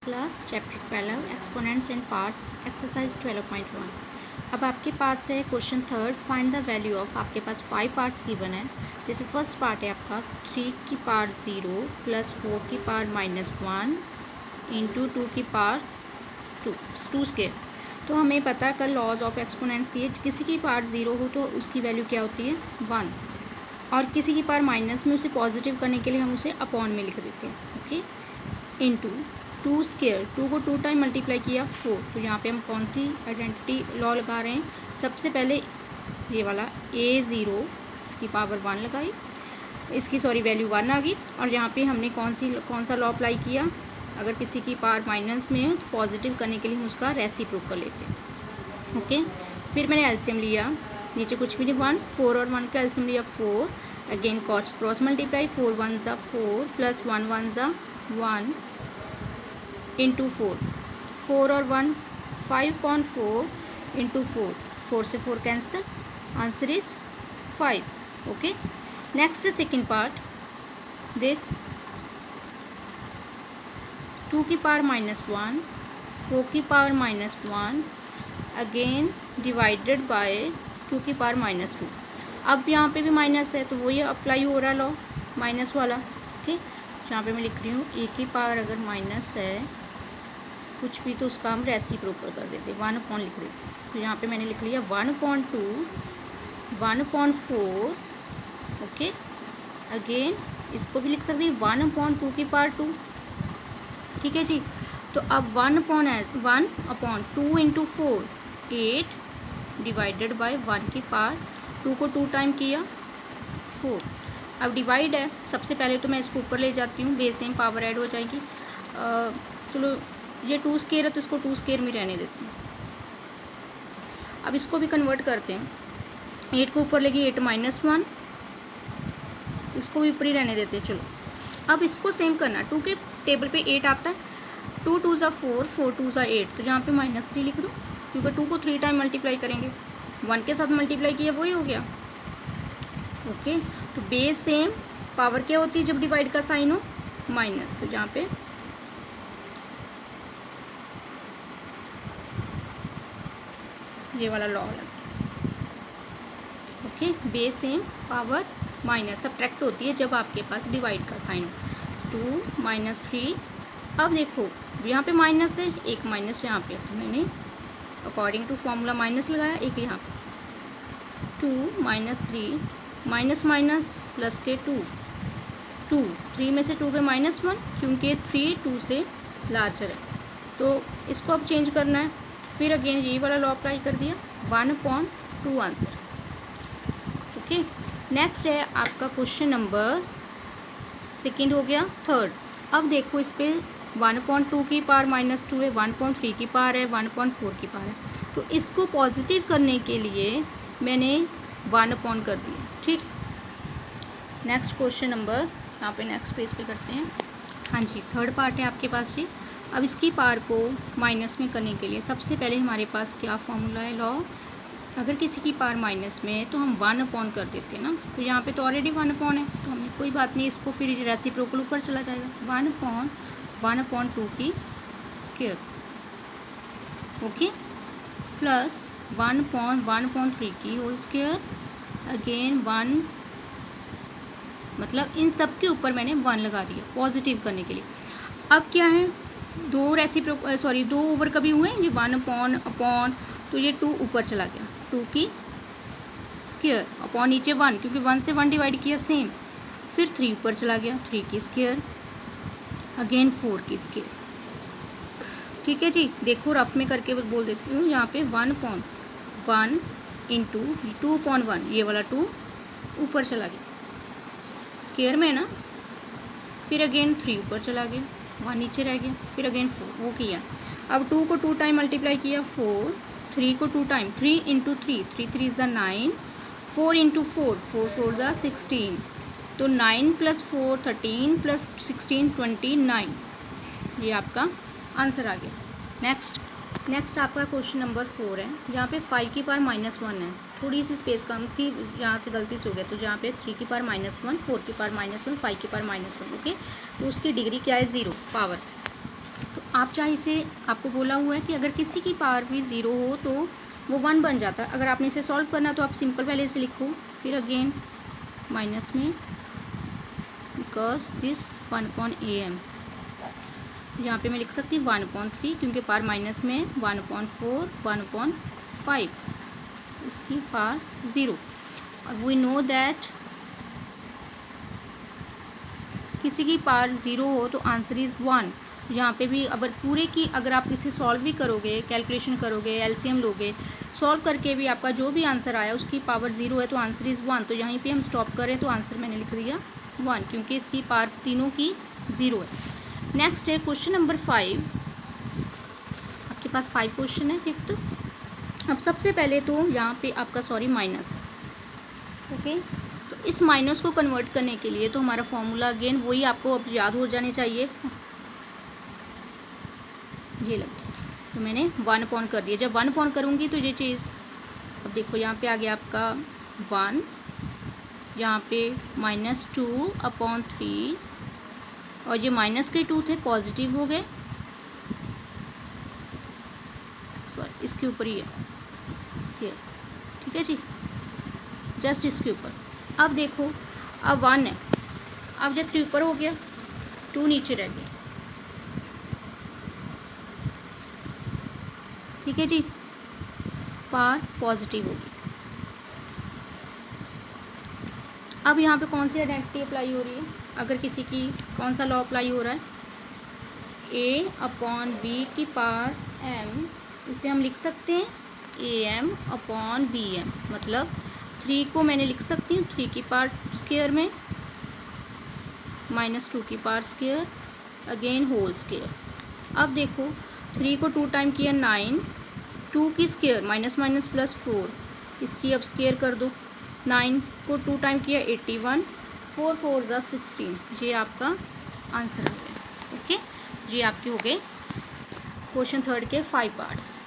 Class chapter 12 exponents and parts exercise 12.1। अब आपके पास है question third, find the value of. आपके पास 5 पार्ट्स गिवन है। जैसे फर्स्ट पार्ट है आपका 3 की पावर 0 प्लस 4 की पावर -1 इंटू 2 की पावर 2 स्केयर। तो हमें पता है कल लॉज ऑफ एक्सपोनेंट्स की, किसी की पावर 0 हो तो उसकी वैल्यू क्या होती है 1, और किसी की पावर माइनस में उसे पॉजिटिव करने के लिए हम उसे अपॉन में लिख देते हैं। ओके, इंटू 2 स्केयर, 2 को 2 टाइम मल्टीप्लाई किया 4। तो यहाँ पे हम कौन सी आइडेंटिटी लॉ लगा रहे हैं? सबसे पहले ये वाला a0 इसकी पावर 1 लगाई, इसकी वैल्यू 1 आ गई। और यहाँ पे हमने कौन सा लॉ अप्लाई किया? अगर किसी की पावर माइनस में है तो पॉजिटिव करने के लिए हम उसका रेसिप्रोकल लेते हैं। ओके, फिर मैंने एलसीएम लिया, नीचे कुछ भी नहीं, 1, 4 और 1 का एलसीएम लिया 4। अगेन क्रॉस मल्टीप्लाई, 4 1 ज़ा 4 प्लस 1 1 ज़ा 1 इंटू 4, 4 और 1 5/4 इंटू 4, 4 से 4 cancel, answer is 5। Okay, next second part, this 2 की पावर -1, 4 की पावर -1 अगेन डिवाइडेड बाय 2 की पावर -2। अब यहाँ पे भी माइनस है तो वो ये अप्लाई हो रहा लॉ माइनस वाला। ओके, यहाँ पे मैं लिख रही हूँ ए की पावर अगर माइनस है कुछ भी तो उसका हम रेसिप्रोकल कर देते, 1/, लिख देते। तो यहाँ पे मैंने लिख लिया 1/2 1/4। ओके, अगेन इसको भी लिख सकते हैं 1/2 की पावर 2। ठीक है जी, तो अब 1/2 इंटू 4 8 डिवाइडेड बाय 1 की पावर 2 को 2 टाइम किया 4। अब डिवाइड है, सबसे पहले तो मैं इसको ऊपर ले जाती हूँ, बेस सेम पावर ऐड हो जाएगी। चलो ये 2 स्केयर है तो इसको 2 स्केयर में रहने देते हैं। अब इसको भी कन्वर्ट करते हैं, 8 को ऊपर लेके 8 -1, इसको भी ऊपर ही रहने देते हैं। चलो अब इसको सेम करना, 2 के टेबल पे 8 आता है, 2 2 ज़ा 4 4 2 ज़ा 8, तो यहाँ पे -3 लिख दो क्योंकि 2 को 3 टाइम मल्टीप्लाई करेंगे, 1 के साथ मल्टीप्लाई किया वही हो गया। ओके, तो बेस सेम पावर क्या होती है जब डिवाइड का साइन हो माइनस, तो यहाँ पे ये वाला लॉ लगा। Okay, base same power minus subtract होती है जब आपके पास डिवाइड का साइन हो। 2 -3, अब देखो यहाँ पे माइनस है, एक माइनस यहाँ पे, तो मैंने अकॉर्डिंग टू फॉर्मूला माइनस लगाया, एक यहाँ पे 2 -3 माइनस माइनस प्लस के 2 3 में से 2 के -1 क्योंकि 3 2 से लार्जर है, तो इसको अब चेंज करना है। फिर अगेन यही वाला लॉ अप्लाई कर दिया, 1/2 आंसर। ओके, नेक्स्ट है आपका क्वेश्चन नंबर सेकेंड हो गया थर्ड। अब देखो इस पर 1/2 की पावर -2 है, 1/3 की पावर है, 1/4 की पावर है, तो इसको पॉजिटिव करने के लिए मैंने 1/, कर दिया। ठीक, नेक्स्ट क्वेश्चन नंबर यहाँ पे नेक्स्ट पेज पे करते हैं। हाँ जी, थर्ड पार्ट है आपके पास जी। अब इसकी पावर को माइनस में करने के लिए सबसे पहले हमारे पास क्या फॉर्मूला है लॉ, अगर किसी की पावर माइनस में है तो हम 1/, कर देते हैं ना, तो यहाँ पे तो ऑलरेडी 1/, है तो हमें कोई बात नहीं, इसको फिर रेसिप्रोकल ऊपर चला जाएगा, 1/2 की स्क्वायर। ओके, प्लस 1/1/3 की होल स्क्वायर, अगेन 1, मतलब इन सब के ऊपर मैंने 1 लगा दिया पॉजिटिव करने के लिए। अब क्या है, दो ओवर कभी हुए ये 1/, तो ये 2 ऊपर चला गया, 2 की स्क्वायर अपॉन नीचे 1 क्योंकि 1 से 1 डिवाइड किया सेम, फिर 3 ऊपर चला गया 3 की स्क्वायर, अगेन 4 की स्क्वायर। ठीक है जी, देखो रफ में करके बोल देती हूँ, यहाँ पे 1/1 इंटू 2/1, ये वाला 2 ऊपर चला गया स्क्वायर में ना, फिर अगेन 3 ऊपर चला गया, 1 नीचे रह गया, फिर अगेन 4 वो किया। अब 2 को 2 टाइम मल्टीप्लाई किया 4, 3 को 2 टाइम, 3 इंटू 3, 3 3 ज़ा 9, 4 इंटू 4, 4 4 ज़ा 16, तो 9 + 4 13 + 16 29, ये आपका आंसर आ गया। नेक्स्ट आपका क्वेश्चन नंबर 4 है, यहाँ पे 5 की पावर -1 है, थोड़ी सी स्पेस कम थी, यहाँ से गलती से हो गया, तो जहाँ पे 3 की पावर -1, 4 की पावर -1, 5 की पावर -1। ओके, तो उसकी डिग्री क्या है 0 पावर, तो आप चाहे इसे, आपको बोला हुआ है कि अगर किसी की पावर भी ज़ीरो हो तो वो 1 बन जाता है। अगर आपने इसे सॉल्व करना तो आप सिंपल पहले इसे लिखो, फिर अगेन माइनस में, बिकॉज दिस 1/am, यहाँ पे मैं लिख सकती हूँ 1/3 क्योंकि पावर माइनस में 1/4, 1/5, इसकी पावर 0। और वी नो दैट किसी की पावर 0 हो तो आंसर इज़ 1। यहाँ पे भी अगर पूरे की, अगर आप इसे सॉल्व भी करोगे, कैलकुलेशन करोगे, एलसीएम लोगे, सॉल्व करके भी आपका जो भी आंसर आया उसकी पावर 0 है तो आंसर इज़ 1। तो यहीं पे हम स्टॉप करें तो आंसर मैंने लिख दिया 1, क्योंकि इसकी पावर तीनों की 0 है। नेक्स्ट है क्वेश्चन नंबर 5। आपके पास 5 क्वेश्चन है, 5th। अब सबसे पहले तो यहाँ पे आपका माइनस है, ओके। तो इस माइनस को कन्वर्ट करने के लिए तो हमारा फॉर्मूला अगेन वही आपको अब याद हो जाने चाहिए, ये लग गया। तो मैंने 1 कर दिया। जब 1 करूँगी तो ये चीज़, अब देखो यहाँ पे आ गया आपका 1, यहाँ पे -2/3, और ये माइनस के 2 थे, पॉजिटिव हो गए, सॉरी इसके ऊपर ही है, इसके, ठीक है जी, जस्ट इसके ऊपर। अब देखो, अब 1 है, अब जो 3 ऊपर हो गया, 2 नीचे रह गया, ठीक है जी, पावर पॉजिटिव होगी। अब यहाँ पे कौन सी आइडेंटिटी अप्लाई हो रही है? अगर किसी की कौन सा लॉ अप्लाई हो रहा है? a/b की पावर m, उसे हम लिख सकते हैं am/bm, मतलब 3 को मैंने लिख सकती हूँ 3 की पावर स्क्वायर में, -2 की power square, again whole square. अब देखो 3 को 2 टाइम किया 9, 2 की स्क्वायर -+4, इसकी अब स्क्वायर कर दो, 9 को 2 टाइम किया 81, 4 4 ज़ा 16, ये आपका आंसर आ गया, ओके। ये आपके हो गए क्वेश्चन 3 के 5 पार्ट्स।